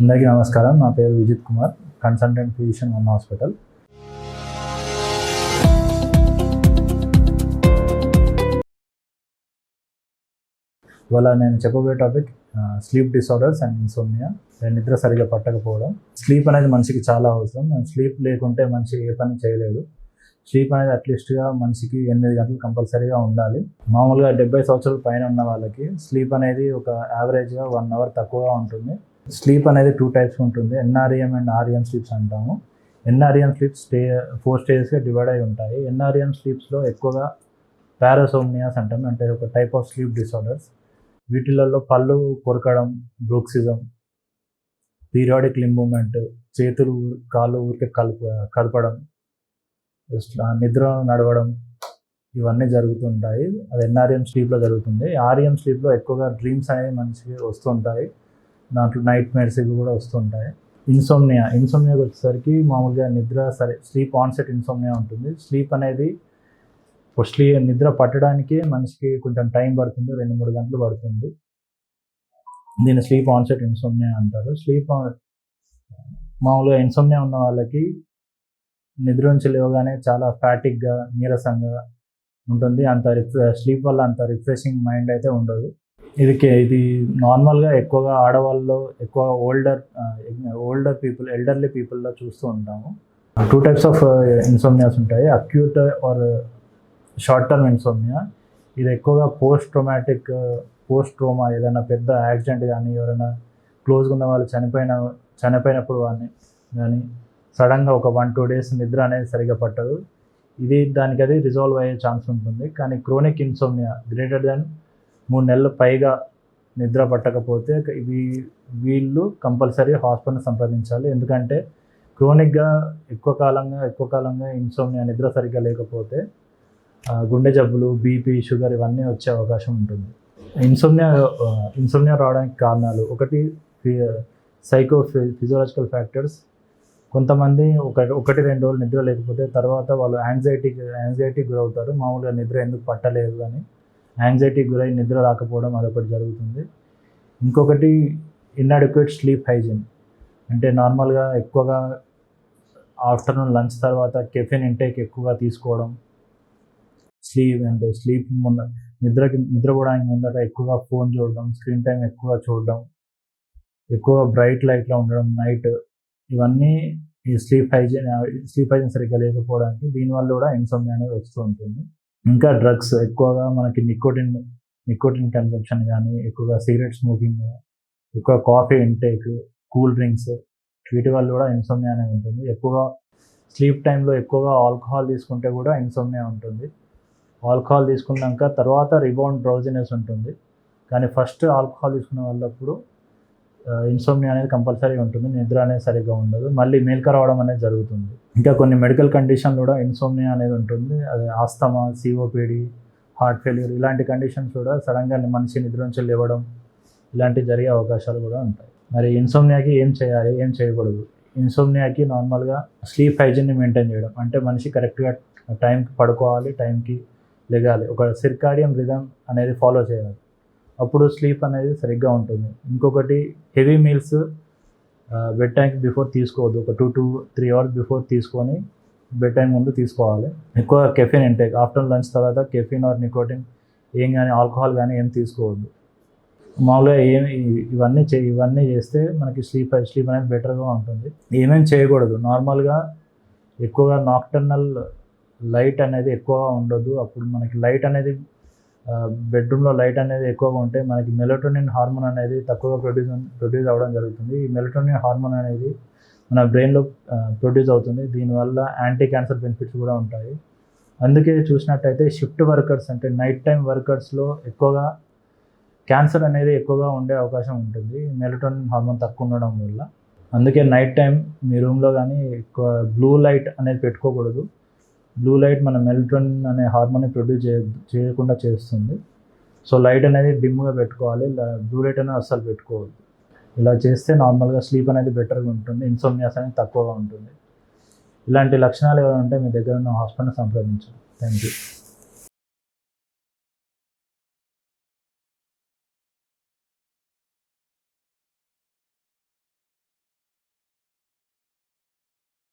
అందరికీ నమస్కారం. నా పేరు Vijith Kumar, consultant physician one hospital. ఇవాళ నేను చెప్పబోయే topic sleep disorders and insomnia. నిద్ర సరిగా పట్టకపోవడం. స్లీప్ అనేది మనిషికి చాలా అవసరం. స్లీప్ లేకుంటే మనిషి ఏ పని చేయలేడు. స్లీప్ అనేది అట్లీస్ట్గా మనిషికి 8 గంటలు కంపల్సరీగా ఉండాలి. మామూలుగా 70 సంవత్సరాల పైన ఉన్న వాళ్ళకి స్లీప్ అనేది ఒక యావరేజ్గా 1 అవర్ తక్కువగా ఉంటుంది. స్లీప్ అనేది 2 టైప్స్ ఉంటుంది. ఎన్ఆర్ఈఎం అండ్ ఆర్ఈఎం స్లీప్స్ అంటాము. ఎన్ఆర్ఈఎం స్లీప్స్ 4 స్టేజెస్గా డివైడ్ అయి ఉంటాయి. ఎన్ఆర్ఈఎం స్లీప్స్లో ఎక్కువగా పారాసోమ్నియాస్ అంటాము, అంటే ఒక టైప్ ఆఫ్ స్లీప్ డిసార్డర్స్. వీటిలలో పళ్ళు కొరకడం, బ్రూక్సిజం, పీరియాడిక్ లింబ్ మూమెంట్, చేతులు కాళ్ళు ఊరికే కదపడం, నిద్ర నడవడం, ఇవన్నీ జరుగుతుంటాయి. అది ఎన్ఆర్ఈఎం స్లీప్లో జరుగుతుంది. ఆర్ఈఎం స్లీప్లో ఎక్కువగా డ్రీమ్స్ అనేవి మనిషికి వస్తుంటాయి. దాంట్లో నైట్ మేర్స్ కూడా వస్తుంటాయి. ఇన్సోమ్నియాకి వచ్చేసరికి మామూలుగా స్లీప్ ఆన్సెట్ ఇన్సోమ్నియా ఉంటుంది. స్లీప్ అనేది నిద్ర పట్టడానికి మనిషికి కొంచెం టైం పడుతుంది, 2-3 గంటలు పడుతుంది. దీన్ని స్లీప్ ఆన్సెట్ ఇన్సోమ్నియా అంటారు. మామూలుగా ఇన్సోమ్నియా ఉన్న వాళ్ళకి నిద్ర నుంచి లేవగానే చాలా ఫ్యాటిక్గా, నీరసంగా ఉంటుంది. స్లీప్ వల్ల అంత రిఫ్రెషింగ్ మైండ్ అయితే ఉండదు. ఇది నార్మల్గా ఎక్కువగా ఆడవాళ్ళలో, ఎక్కువ ఓల్డర్ పీపుల్, ఎల్డర్లీ పీపుల్లో చూస్తూ ఉంటాము. 2 టైప్స్ ఆఫ్ ఇన్సోమ్నియాస్ ఉంటాయి. Acute or short term insomnia. ఇది ఎక్కువగా పోస్ట్ ట్రోమా, ఏదైనా పెద్ద యాక్సిడెంట్ కానీ, ఎవరైనా క్లోజ్గా ఉన్న వాళ్ళు చనిపోయినప్పుడు కానీ సడన్గా ఒక 1-2 డేస్ నిద్ర అనేది సరిగా పట్టదు. దానికి రిజాల్వ్ అయ్యే ఛాన్స్ ఉంటుంది. కానీ క్రోనిక్ ఇన్సోమ్నియా గ్రేటర్ దాన్ 3 నెలలు పైగా నిద్ర పట్టకపోతే వీళ్ళు కంపల్సరీ హాస్పిటల్ని సంప్రదించాలి. ఎందుకంటే క్రోనిక్గా ఎక్కువ కాలంగా ఇన్సోమ్నియా, నిద్ర సరిగ్గా లేకపోతే గుండె జబ్బులు, బీపీ, షుగర్ ఇవన్నీ వచ్చే అవకాశం ఉంటుంది. ఇన్సోమ్నియా రావడానికి కారణాలు: ఒకటి ఫిజియోలాజికల్ ఫ్యాక్టర్స్. కొంతమంది 1-2 రోజులు నిద్ర లేకపోతే తర్వాత వాళ్ళు యాంగ్జైటీకి గురవుతారు. మామూలుగా నిద్ర ఎందుకు పట్టలేదు అని యాంగ్జైటీకి గురై నిద్ర రాకపోవడం అదొకటి జరుగుతుంది. ఇంకొకటి ఇన్అడిక్వేట్ స్లీప్ హైజీన్. అంటే నార్మల్గా ఎక్కువగా ఆఫ్టర్నూన్ లంచ్ తర్వాత కెఫిన్ ఇంటేక్ ఎక్కువగా తీసుకోవడం, స్లీప్ నిద్రపోవడానికి ముందట ఎక్కువగా ఫోన్ చూడడం, స్క్రీన్ టైం ఎక్కువగా చూడడం, ఎక్కువ బ్రైట్ లైట్లో ఉండడం నైట్, ఇవన్నీ ఈ స్లీప్ హైజీన్ సరిగ్గా లేకపోవడానికి, దీనివల్ల కూడా ఇన్సోమ్నియా అనేది వస్తూ ఉంటుంది. ఇంకా డ్రగ్స్, ఎక్కువగా మనకి నికోటిన్ కన్సంప్షన్ కానీ, ఎక్కువగా సిగరెట్ స్మోకింగ్, ఎక్కువ కాఫీ ఇంటేక్, కూల్ డ్రింక్స్, వీటి వల్ల కూడా ఇన్సోమ్నియా అనేది ఉంటుంది. ఎక్కువగా స్లీప్ టైంలో ఎక్కువగా ఆల్కహాల్ తీసుకుంటే కూడా ఇన్సోమ్నియా ఉంటుంది. ఆల్కహాల్ తీసుకున్నాక తర్వాత రిబౌండ్ డ్రౌజినెస్ ఉంటుంది. కానీ ఫస్ట్ ఆల్కహాల్ తీసుకున్న వాళ్ళప్పుడు ఇన్సోమ్నియా అనేది కంపల్సరీ ఉంటుంది. నిద్ర అనేది సరిగ్గా ఉండదు, మళ్ళీ మేల్క రావడం అనేది జరుగుతుంది. ఇంకా కొన్ని మెడికల్ కండిషన్లు కూడా ఇన్సోమ్నియా అనేది ఉంటుంది. అది ఆస్తమా, సిఓపిడి, హార్ట్ ఫెయిల్యూర్, ఇలాంటి కండిషన్స్ కూడా సడన్గా మనిషి నిద్ర నుంచి లేవడం, ఇలాంటివి జరిగే అవకాశాలు కూడా ఉంటాయి. మరి ఇన్సోమ్నియాకి ఏం చేయాలి, ఏం చేయకూడదు? ఇన్సోమ్నియాకి నార్మల్గా స్లీప్ హైజీన్ని మెయింటైన్ చేయడం, అంటే మనిషి కరెక్ట్గా టైంకి పడుకోవాలి, టైంకి లెగాలి, ఒక సిర్కాడియన్ రిథమ్ అనేది ఫాలో చేయాలి. అప్పుడు స్లీప్ అనేది సరిగ్గా ఉంటుంది. ఇంకొకటి, హెవీ మీల్స్ బెడ్ టైంకి బిఫోర్ తీసుకోవద్దు. ఒక 2-3 అవర్స్ బిఫోర్ తీసుకొని బెడ్ టైం ముందు తీసుకోవాలి. ఎక్కువ కెఫిన్ ఇంటేక్, ఆఫ్టర్నూన్ లంచ్ తర్వాత కెఫిన్ ఆర్ నికోటిన్ ఏం కానీ, ఆల్కహాల్ కానీ ఏం తీసుకోవద్దు. మామూలుగా ఇవన్నీ చేస్తే మనకి స్లీప్ అనేది బెటర్గా ఉంటుంది. ఏమేమి చేయకూడదు: నార్మల్గా ఎక్కువగా నాక్టర్నల్ లైట్ అనేది ఎక్కువగా ఉండదు. అప్పుడు మనకి బెడ్రూమ్లో లైట్ అనేది ఎక్కువగా ఉంటే మనకి మెలటోనిన్ హార్మోన్ అనేది తక్కువగా ప్రొడ్యూస్ అవ్వడం జరుగుతుంది. ఈ మెలటోనిన్ హార్మోన్ అనేది మన బ్రెయిన్లో ప్రొడ్యూస్ అవుతుంది. దీనివల్ల యాంటీ క్యాన్సర్ బెనిఫిట్స్ కూడా ఉంటాయి. అందుకే చూసినట్టయితే షిఫ్ట్ వర్కర్స్, అంటే నైట్ టైం వర్కర్స్లో ఎక్కువగా క్యాన్సర్ అనేది ఎక్కువగా ఉండే అవకాశం ఉంటుంది, మెలటోనిన్ హార్మోన్ తక్కువ ఉండడం వల్ల. అందుకే నైట్ టైం మీ రూమ్లో కానీ ఎక్కువ బ్లూ లైట్ అనేది పెట్టుకోకూడదు. బ్లూ లైట్ మన మెలటోనిన్ అనే హార్మోన్ని ప్రొడ్యూస్ చేయకుండా చేస్తుంది. సో లైట్ అనేది డిమ్గా పెట్టుకోవాలి, బ్లూ లైట్ అనేది అస్సలు పెట్టుకోవద్దు. ఇలా చేస్తే నార్మల్గా స్లీప్ అనేది బెటర్గా ఉంటుంది, ఇన్సోమ్నియాస్ అనేది తక్కువగా ఉంటుంది. ఇలాంటి లక్షణాలు ఏమైనా ఉంటే మీ దగ్గర ఉన్న హాస్పిటల్ని సంప్రదించండి. Thank you.